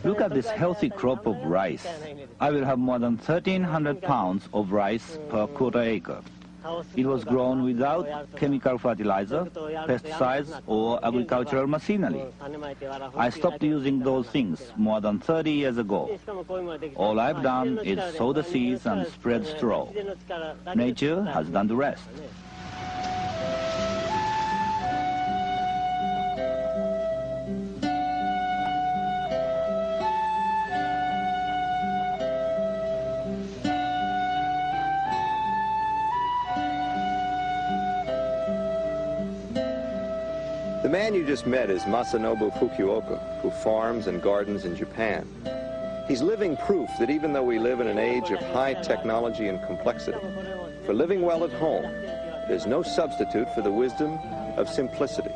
Look at this healthy crop of rice. I will have more than 1,300 pounds of rice per quarter acre. It was grown without chemical fertilizer, pesticides, or agricultural machinery. I stopped using those things more than 30 years ago. All I've done is sow the seeds and spread straw. Nature has done the rest. The man you just met is Masanobu Fukuoka, who farms and gardens in Japan. He's living proof that even though we live in an age of high technology and complexity, for living well at home, there's no substitute for the wisdom of simplicity.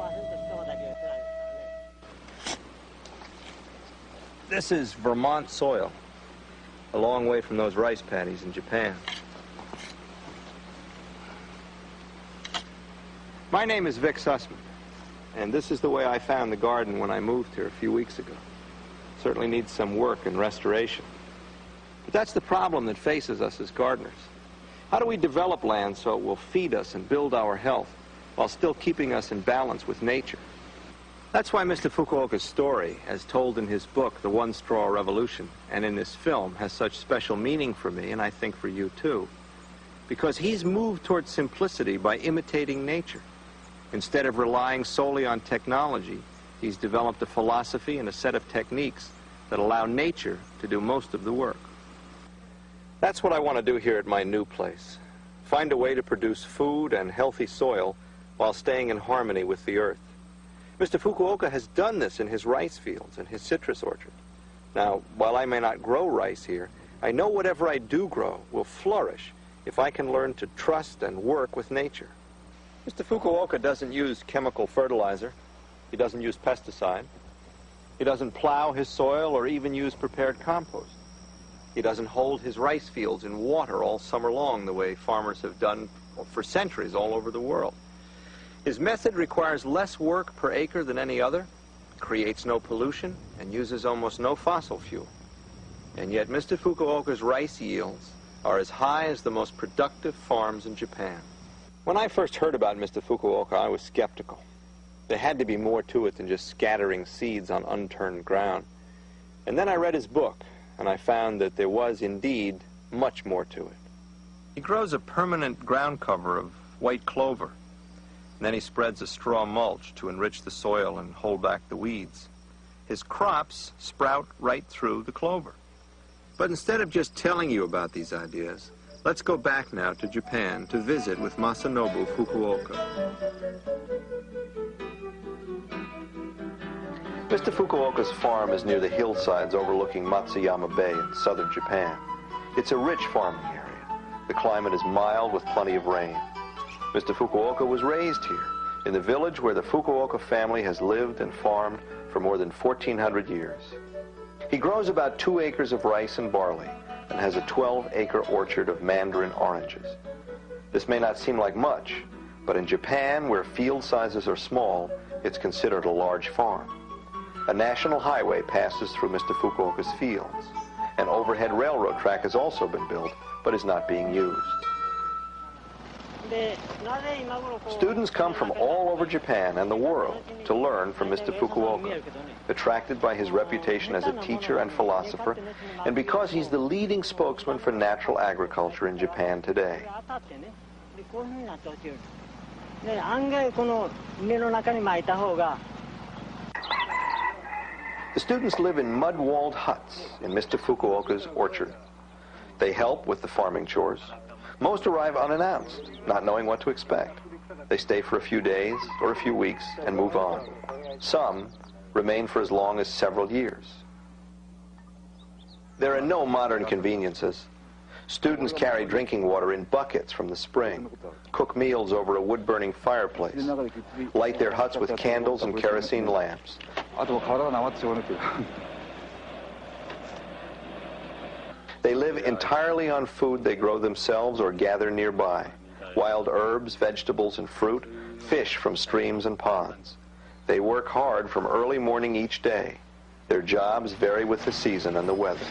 This is Vermont soil, a long way from those rice paddies in Japan. My name is Vic Sussman. And this is the way I found the garden when I moved here a few weeks ago. Certainly needs some work and restoration. But that's the problem that faces us as gardeners. How do we develop land so it will feed us and build our health while still keeping us in balance with nature? That's why Mr. Fukuoka's story, as told in his book, The One Straw Revolution, and in this film, has such special meaning for me, and I think for you too, because he's moved towards simplicity by imitating nature. Instead of relying solely on technology, he's developed a philosophy and a set of techniques that allow nature to do most of the work. That's what I want to do here at my new place. Find a way to produce food and healthy soil while staying in harmony with the earth. Mr. Fukuoka has done this in his rice fields and his citrus orchard. Now, while I may not grow rice here, I know whatever I do grow will flourish if I can learn to trust and work with nature. Mr. Fukuoka doesn't use chemical fertilizer. He doesn't use pesticide. He doesn't plow his soil or even use prepared compost. He doesn't hold his rice fields in water all summer long the way farmers have done for centuries all over the world. His method requires less work per acre than any other, creates no pollution, and uses almost no fossil fuel. And yet Mr. Fukuoka's rice yields are as high as the most productive farms in Japan. When I first heard about Mr. Fukuoka, I was skeptical. There had to be more to it than just scattering seeds on unturned ground. And then I read his book, and I found that there was indeed much more to it. He grows a permanent ground cover of white clover, and then he spreads a straw mulch to enrich the soil and hold back the weeds. His crops sprout right through the clover. But instead of just telling you about these ideas, let's go back now to Japan to visit with Masanobu Fukuoka. Mr. Fukuoka's farm is near the hillsides overlooking Matsuyama Bay in southern Japan. It's a rich farming area. The climate is mild with plenty of rain. Mr. Fukuoka was raised here, in the village where the Fukuoka family has lived and farmed for more than 1,400 years. He grows about 2 acres of rice and barley, and has a 12-acre orchard of mandarin oranges. This may not seem like much, but in Japan, where field sizes are small, it's considered a large farm. A national highway passes through Mr. Fukuoka's fields. An overhead railroad track has also been built, but is not being used. Students come from all over Japan and the world to learn from Mr. Fukuoka, attracted by his reputation as a teacher and philosopher, and because he's the leading spokesman for natural agriculture in Japan today. The students live in mud-walled huts in Mr. Fukuoka's orchard. They help with the farming chores. Most arrive unannounced, not knowing what to expect. They stay for a few days or a few weeks and move on. Some remain for as long as several years. There are no modern conveniences. Students carry drinking water in buckets from the spring, cook meals over a wood-burning fireplace, light their huts with candles and kerosene lamps. They live entirely on food they grow themselves or gather nearby. Wild herbs, vegetables, and fruit, fish from streams and ponds. They work hard from early morning each day. Their jobs vary with the season and the weather.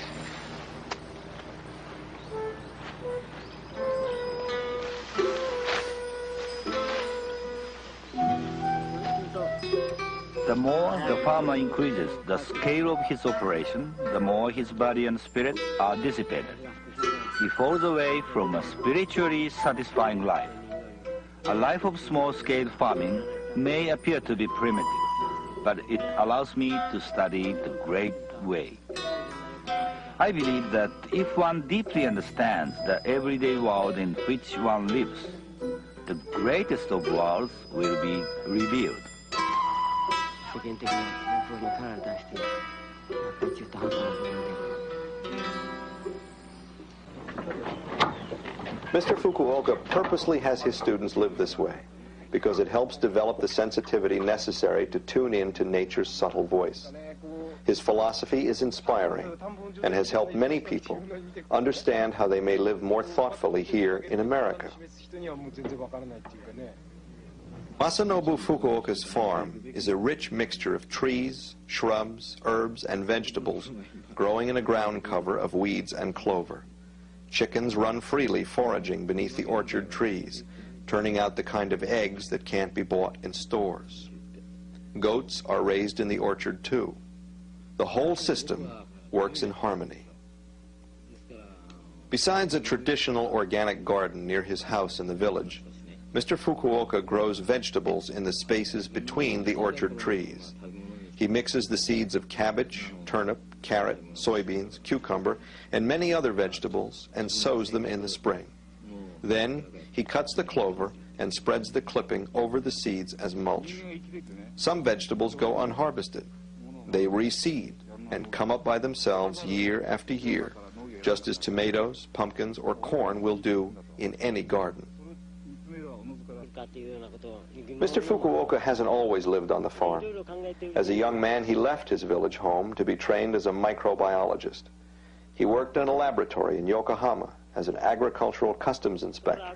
The more the farmer increases the scale of his operation, the more his body and spirit are dissipated. He falls away from a spiritually satisfying life. A life of small-scale farming may appear to be primitive, but it allows me to study the great way. I believe that if one deeply understands the everyday world in which one lives, the greatest of worlds will be revealed. Mr. Fukuoka purposely has his students live this way because it helps develop the sensitivity necessary to tune in to nature's subtle voice. His philosophy is inspiring and has helped many people understand how they may live more thoughtfully here in America. Masanobu Fukuoka's farm is a rich mixture of trees, shrubs, herbs, and vegetables growing in a ground cover of weeds and clover. Chickens run freely foraging beneath the orchard trees, turning out the kind of eggs that can't be bought in stores. Goats are raised in the orchard too. The whole system works in harmony. Besides a traditional organic garden near his house in the village, Mr. Fukuoka grows vegetables in the spaces between the orchard trees. He mixes the seeds of cabbage, turnip, carrot, soybeans, cucumber, and many other vegetables and sows them in the spring. Then he cuts the clover and spreads the clipping over the seeds as mulch. Some vegetables go unharvested. They reseed and come up by themselves year after year, just as tomatoes, pumpkins, or corn will do in any garden. Mr. Fukuoka hasn't always lived on the farm. As a young man, he left his village home to be trained as a microbiologist. He worked in a laboratory in Yokohama as an agricultural customs inspector.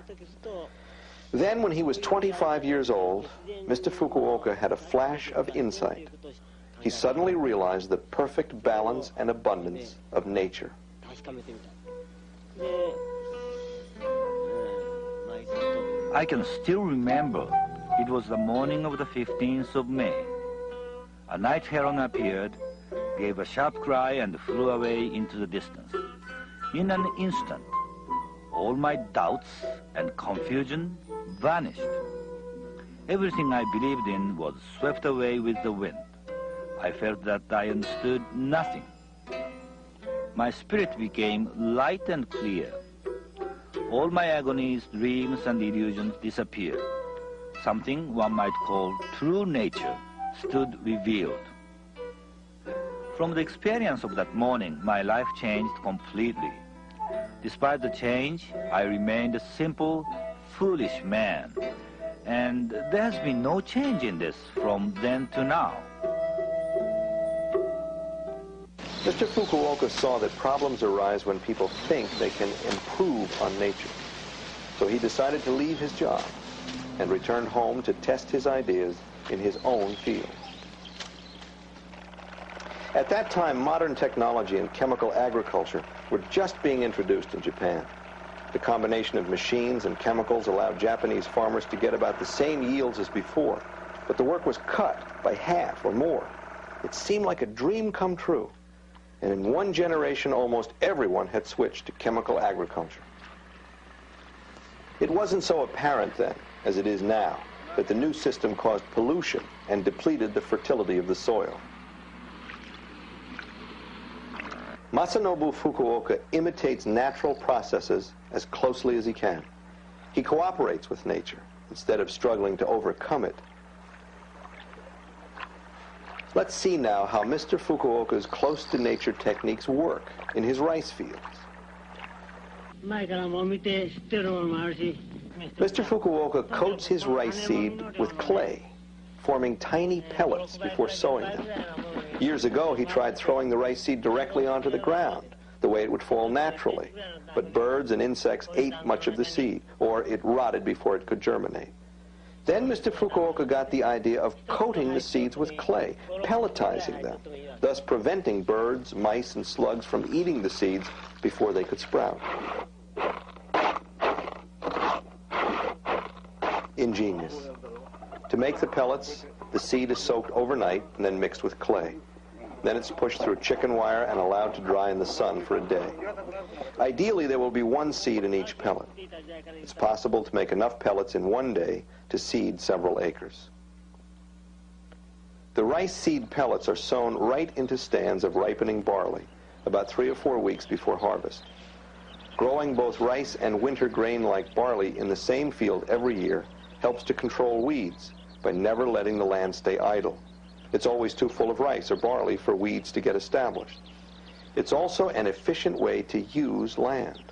Then, when he was 25 years old, Mr. Fukuoka had a flash of insight. He suddenly realized the perfect balance and abundance of nature. I can still remember it was the morning of the 15th of May. A night heron appeared, gave a sharp cry, and flew away into the distance. In an instant, all my doubts and confusion vanished. Everything I believed in was swept away with the wind. I felt that I understood nothing. My spirit became light and clear. All my agonies, dreams, and illusions disappeared. Something one might call true nature stood revealed. From the experience of that morning, my life changed completely. Despite the change, I remained a simple, foolish man. And there has been no change in this from then to now. Mr. Fukuoka saw that problems arise when people think they can improve on nature. So he decided to leave his job and returned home to test his ideas in his own field. At that time, modern technology and chemical agriculture were just being introduced in Japan. The combination of machines and chemicals allowed Japanese farmers to get about the same yields as before, but the work was cut by half or more. It seemed like a dream come true. And in one generation, almost everyone had switched to chemical agriculture. It wasn't so apparent then, as it is now, that the new system caused pollution and depleted the fertility of the soil. Masanobu Fukuoka imitates natural processes as closely as he can. He cooperates with nature instead of struggling to overcome it. Let's see now how Mr. Fukuoka's close-to-nature techniques work in his rice fields. Mr. Fukuoka coats his rice seed with clay, forming tiny pellets before sowing them. Years ago, he tried throwing the rice seed directly onto the ground, the way it would fall naturally, but birds and insects ate much of the seed, or it rotted before it could germinate. Then Mr. Fukuoka got the idea of coating the seeds with clay, pelletizing them, thus preventing birds, mice, and slugs from eating the seeds before they could sprout. Ingenious. To make the pellets, the seed is soaked overnight and then mixed with clay. Then it's pushed through chicken wire and allowed to dry in the sun for a day. Ideally, there will be one seed in each pellet. It's possible to make enough pellets in one day to seed several acres. The rice seed pellets are sown right into stands of ripening barley, about 3 or 4 weeks before harvest. Growing both rice and winter grain like barley in the same field every year helps to control weeds by never letting the land stay idle. It's always too full of rice or barley for weeds to get established. It's also an efficient way to use land.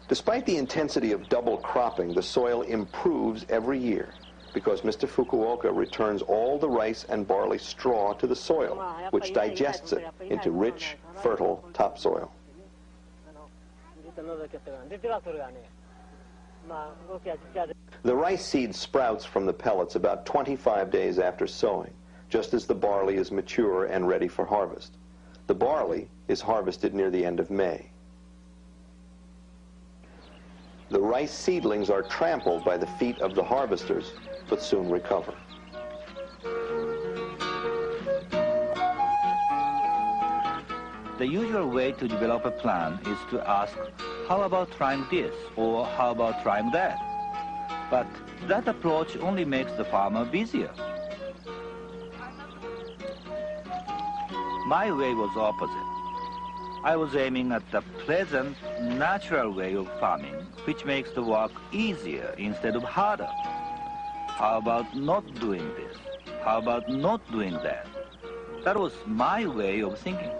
Despite the intensity of double cropping, the soil improves every year because Mr. Fukuoka returns all the rice and barley straw to the soil, which digests it into rich, fertile topsoil. The rice seed sprouts from the pellets about 25 days after sowing, just as the barley is mature and ready for harvest. The barley is harvested near the end of May. The rice seedlings are trampled by the feet of the harvesters, but soon recover. The usual way to develop a plan is to ask, how about trying this, or how about trying that? But that approach only makes the farmer busier. My way was opposite. I was aiming at the pleasant, natural way of farming, which makes the work easier instead of harder. How about not doing this? How about not doing that? That was my way of thinking.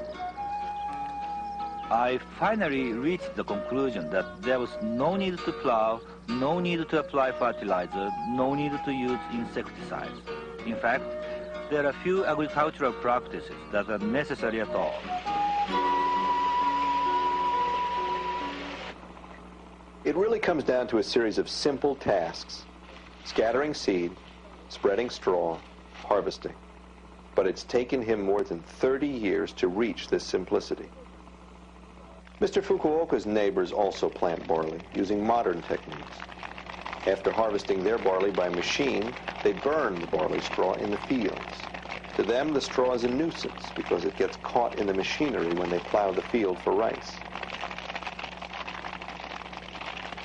I finally reached the conclusion that there was no need to plow, no need to apply fertilizer, no need to use insecticides. In fact, there are few agricultural practices that are necessary at all. It really comes down to a series of simple tasks: scattering seed, spreading straw, harvesting. But it's taken him more than 30 years to reach this simplicity. Mr. Fukuoka's neighbors also plant barley using modern techniques. After harvesting their barley by machine, they burn the barley straw in the fields. To them, the straw is a nuisance because it gets caught in the machinery when they plow the field for rice.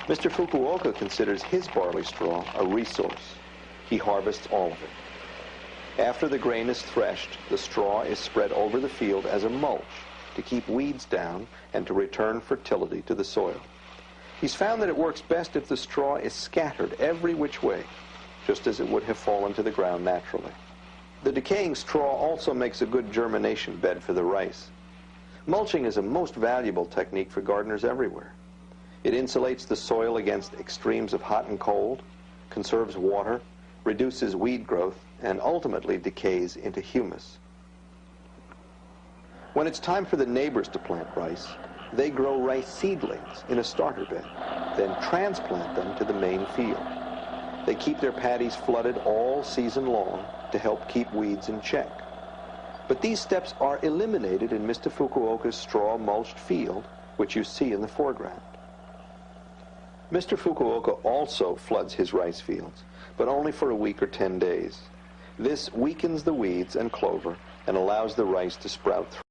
Mr. Fukuoka considers his barley straw a resource. He harvests all of it. After the grain is threshed, the straw is spread over the field as a mulch to keep weeds down and to return fertility to the soil. He's found that it works best if the straw is scattered every which way, just as it would have fallen to the ground naturally. The decaying straw also makes a good germination bed for the rice. Mulching is a most valuable technique for gardeners everywhere. It insulates the soil against extremes of hot and cold, conserves water, reduces weed growth, and ultimately decays into humus. When it's time for the neighbors to plant rice, they grow rice seedlings in a starter bed, then transplant them to the main field. They keep their paddies flooded all season long to help keep weeds in check. But these steps are eliminated in Mr. Fukuoka's straw-mulched field, which you see in the foreground. Mr. Fukuoka also floods his rice fields, but only for a week or 10 days. This weakens the weeds and clover and allows the rice to sprout through.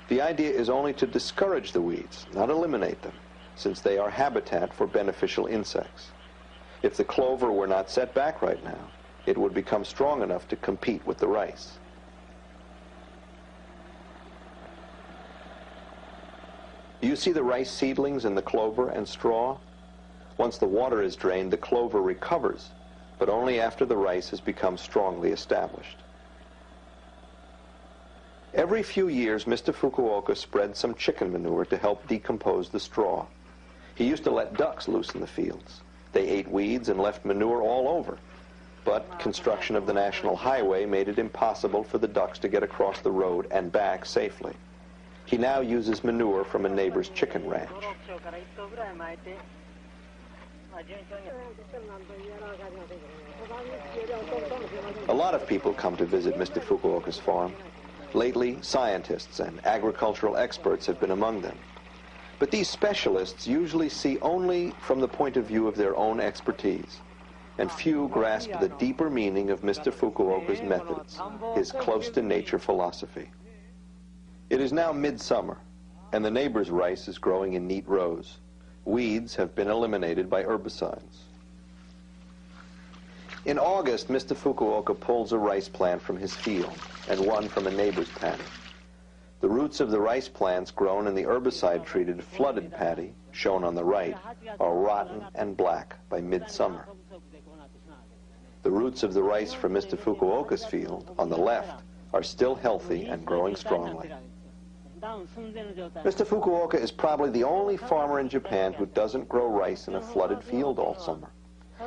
The idea is only to discourage the weeds, not eliminate them, since they are habitat for beneficial insects. If the clover were not set back right now, it would become strong enough to compete with the rice. You see the rice seedlings in the clover and straw? Once the water is drained, the clover recovers, but only after the rice has become strongly established. Every few years, Mr. Fukuoka spread some chicken manure to help decompose the straw. He used to let ducks loose in the fields. They ate weeds and left manure all over. But construction of the national highway made it impossible for the ducks to get across the road and back safely. He now uses manure from a neighbor's chicken ranch. A lot of people come to visit Mr. Fukuoka's farm. Lately, scientists and agricultural experts have been among them. But these specialists usually see only from the point of view of their own expertise, and few grasp the deeper meaning of Mr. Fukuoka's methods, his close-to-nature philosophy. It is now midsummer, and the neighbor's rice is growing in neat rows. Weeds have been eliminated by herbicides. In August, Mr. Fukuoka pulls a rice plant from his field and one from a neighbor's paddy. The roots of the rice plants grown in the herbicide-treated flooded paddy, shown on the right, are rotten and black by midsummer. The roots of the rice from Mr. Fukuoka's field, on the left, are still healthy and growing strongly. Mr. Fukuoka is probably the only farmer in Japan who doesn't grow rice in a flooded field all summer.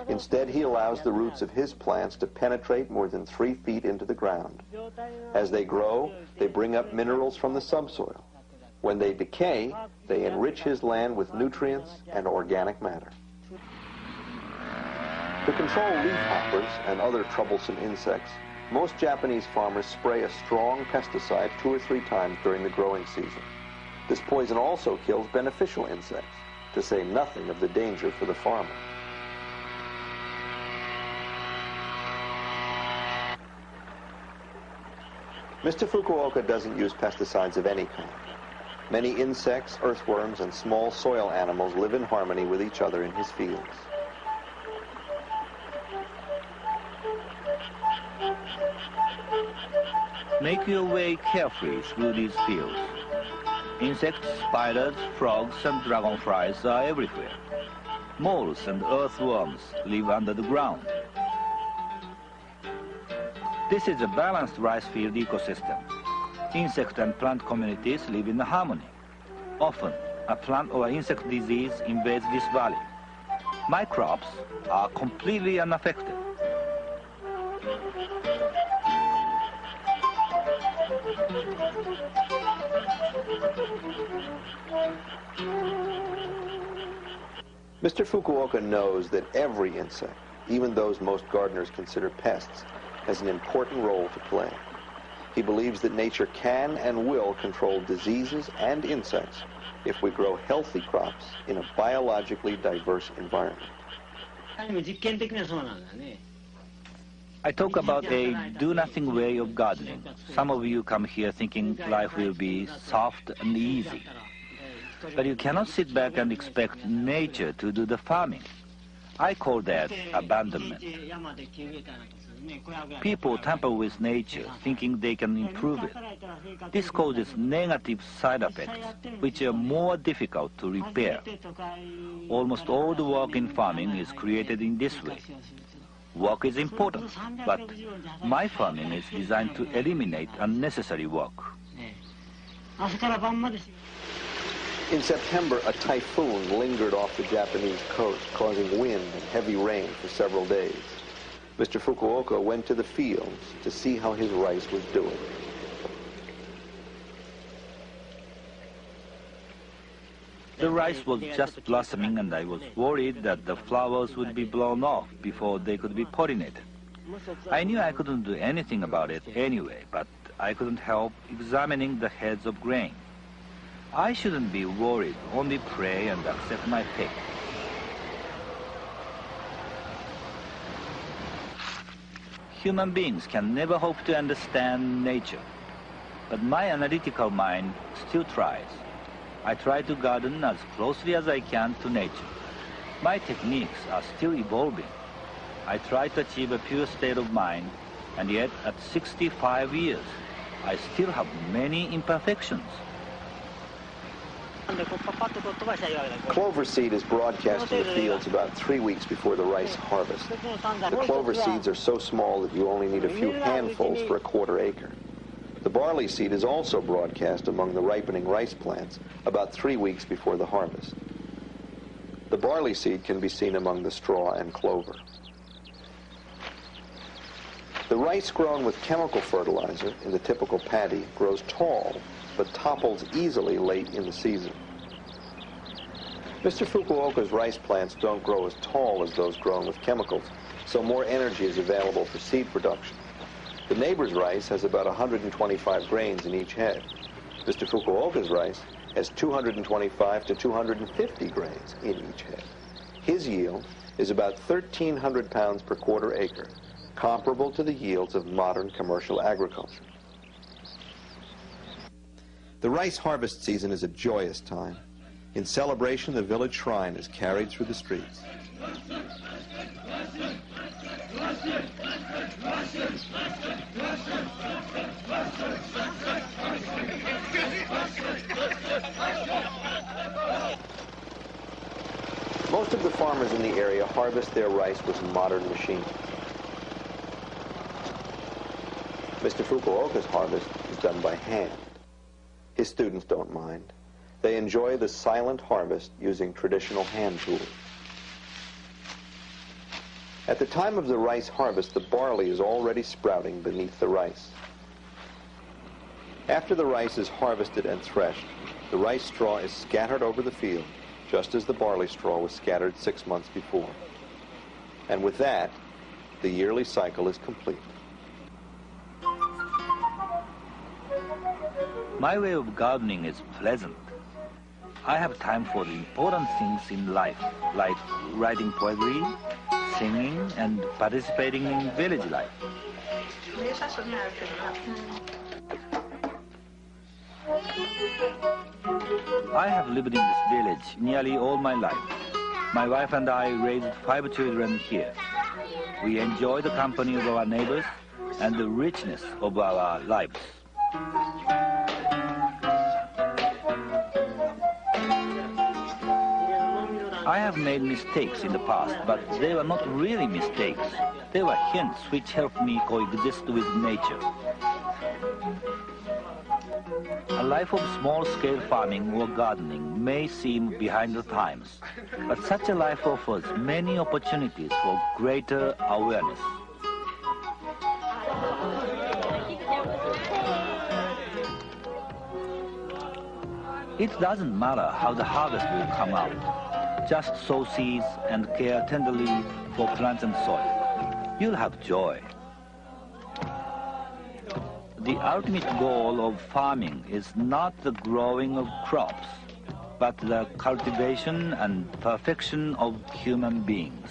Instead, he allows the roots of his plants to penetrate more than 3 feet into the ground. As they grow, they bring up minerals from the subsoil. When they decay, they enrich his land with nutrients and organic matter. To control leafhoppers and other troublesome insects, most Japanese farmers spray a strong pesticide 2 or 3 times during the growing season. This poison also kills beneficial insects, to say nothing of the danger for the farmer. Mr. Fukuoka doesn't use pesticides of any kind. Many insects, earthworms, and small soil animals live in harmony with each other in his fields. Make your way carefully through these fields. Insects, spiders, frogs, and dragonflies are everywhere. Moles and earthworms live under the ground. This is a balanced rice field ecosystem. Insect and plant communities live in harmony. Often, a plant or insect disease invades this valley. My crops are completely unaffected. Mr. Fukuoka knows that every insect, even those most gardeners consider pests, has an important role to play. He believes that nature can and will control diseases and insects if we grow healthy crops in a biologically diverse environment. I talk about a do-nothing way of gardening. Some of you come here thinking life will be soft and easy. But you cannot sit back and expect nature to do the farming. I call that abandonment. People tamper with nature, thinking they can improve it. This causes negative side effects, which are more difficult to repair. Almost all the work in farming is created in this way. Work is important, but my farming is designed to eliminate unnecessary work. In September, a typhoon lingered off the Japanese coast, causing wind and heavy rain for several days. Mr. Fukuoka went to the fields to see how his rice was doing. The rice was just blossoming, and I was worried that the flowers would be blown off before they could be pollinated. I knew I couldn't do anything about it anyway, but I couldn't help examining the heads of grain. I shouldn't be worried, only pray and accept my fate. Human beings can never hope to understand nature, but my analytical mind still tries. I try to garden as closely as I can to nature. My techniques are still evolving. I try to achieve a pure state of mind, and yet at 65 years, I still have many imperfections. Clover seed is broadcast in the fields about 3 weeks before the rice harvest. The clover seeds are so small that you only need a few handfuls for a quarter acre. The barley seed is also broadcast among the ripening rice plants about 3 weeks before the harvest. The barley seed can be seen among the straw and clover. The rice grown with chemical fertilizer in the typical paddy grows tall, but topples easily late in the season. Mr. Fukuoka's rice plants don't grow as tall as those grown with chemicals, so more energy is available for seed production. The neighbor's rice has about 125 grains in each head. Mr. Fukuoka's rice has 225 to 250 grains in each head. His yield is about 1,300 pounds per quarter acre, comparable to the yields of modern commercial agriculture. The rice harvest season is a joyous time. In celebration, the village shrine is carried through the streets. Most of the farmers in the area harvest their rice with modern machines. Mr. Fukuoka's harvest is done by hand. His students don't mind. They enjoy the silent harvest using traditional hand tools. At the time of the rice harvest, the barley is already sprouting beneath the rice. After the rice is harvested and threshed, the rice straw is scattered over the field, just as the barley straw was scattered 6 months before. And with that, the yearly cycle is complete. My way of gardening is pleasant. I have time for the important things in life, like writing poetry, singing, and participating in village life. I have lived in this village nearly all my life. My wife and I raised 5 children here. We enjoy the company of our neighbors and the richness of our lives. I have made mistakes in the past, but they were not really mistakes. They were hints which helped me coexist with nature. A life of small-scale farming or gardening may seem behind the times, but such a life offers many opportunities for greater awareness. It doesn't matter how the harvest will come out. Just sow seeds and care tenderly for plants and soil. You'll have joy. The ultimate goal of farming is not the growing of crops, but the cultivation and perfection of human beings.